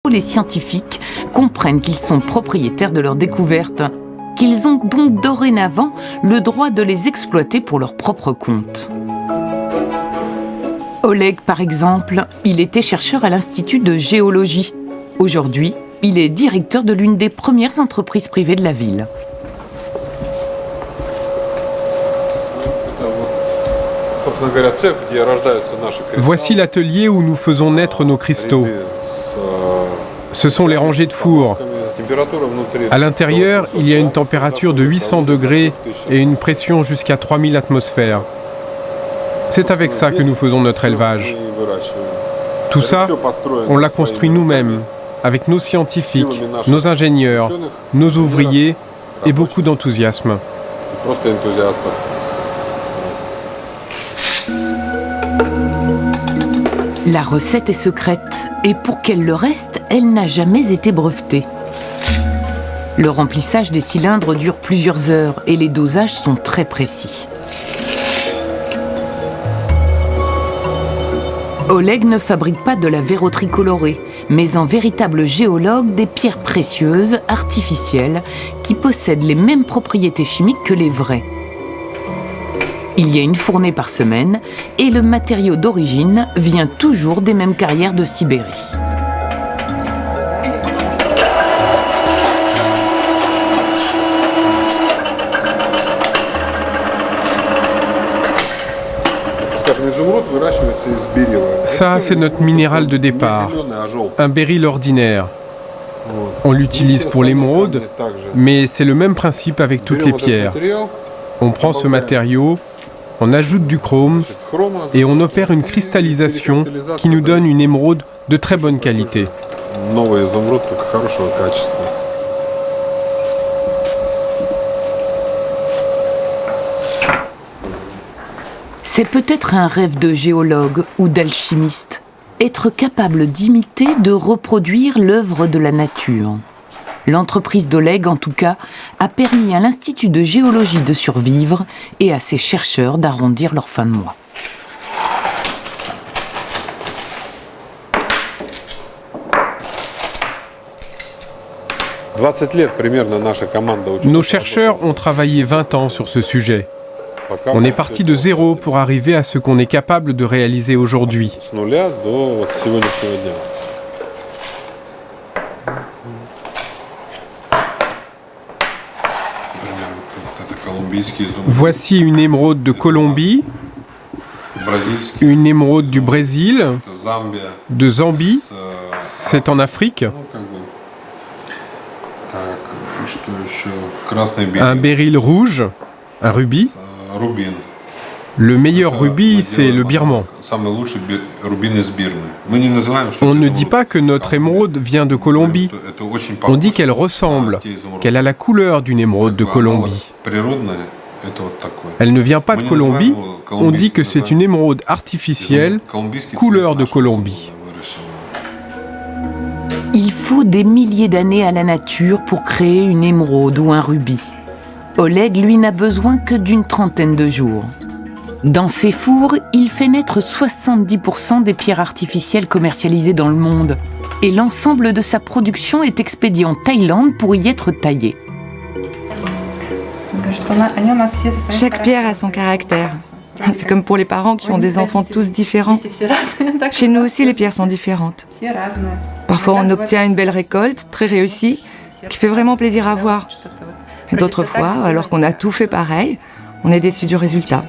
bientôt les scientifiques comprennent qu'ils sont propriétaires de leurs découvertes, qu'ils ont donc dorénavant le droit de les exploiter pour leur propre compte. Oleg, par exemple, il était chercheur à l'Institut de géologie. Aujourd'hui, il est directeur de l'une des premières entreprises privées de la ville. Voici l'atelier où nous faisons naître nos cristaux. Ce sont les rangées de fours. À l'intérieur, il y a une température de 800 degrés et une pression jusqu'à 3000 atmosphères. C'est avec ça que nous faisons notre élevage. Tout ça, on l'a construit nous-mêmes, avec nos scientifiques, nos ingénieurs, nos ouvriers et beaucoup d'enthousiasme. La recette est secrète et pour qu'elle le reste, elle n'a jamais été brevetée. Le remplissage des cylindres dure plusieurs heures et les dosages sont très précis. Oleg ne fabrique pas de la verroterie colorée, mais en véritable géologue des pierres précieuses, artificielles, qui possèdent les mêmes propriétés chimiques que les vraies. Il y a une fournée par semaine et le matériau d'origine vient toujours des mêmes carrières de Sibérie. Ça, c'est notre minéral de départ, un béryl ordinaire. On l'utilise pour l'émeraude, mais c'est le même principe avec toutes les pierres. On prend ce matériau, on ajoute du chrome et on opère une cristallisation qui nous donne une émeraude de très bonne qualité. C'est peut-être un rêve de géologue ou d'alchimiste, être capable d'imiter, de reproduire l'œuvre de la nature. L'entreprise d'Oleg, en tout cas, a permis à l'Institut de géologie de survivre et à ses chercheurs d'arrondir leur fin de mois. Nos chercheurs ont travaillé 20 ans sur ce sujet. On est parti de zéro pour arriver à ce qu'on est capable de réaliser aujourd'hui. Voici une émeraude de Colombie, une émeraude du Brésil, de Zambie, c'est en Afrique, un béryl rouge, un rubis. Le meilleur rubis, c'est le birman. On ne dit pas que notre émeraude vient de Colombie. On dit qu'elle ressemble, qu'elle a la couleur d'une émeraude de Colombie. Elle ne vient pas de Colombie, on dit que c'est une émeraude artificielle, couleur de Colombie. Il faut des milliers d'années à la nature pour créer une émeraude ou un rubis. Oleg, lui, n'a besoin que d'une trentaine de jours. Dans ses fours, il fait naître 70% des pierres artificielles commercialisées dans le monde. Et l'ensemble de sa production est expédié en Thaïlande pour y être taillée. Chaque pierre a son caractère. C'est comme pour les parents qui ont des enfants tous différents. Chez nous aussi, les pierres sont différentes. Parfois, on obtient une belle récolte, très réussie, qui fait vraiment plaisir à voir. Et d'autres fois, alors qu'on a tout fait pareil, on est déçu du résultat.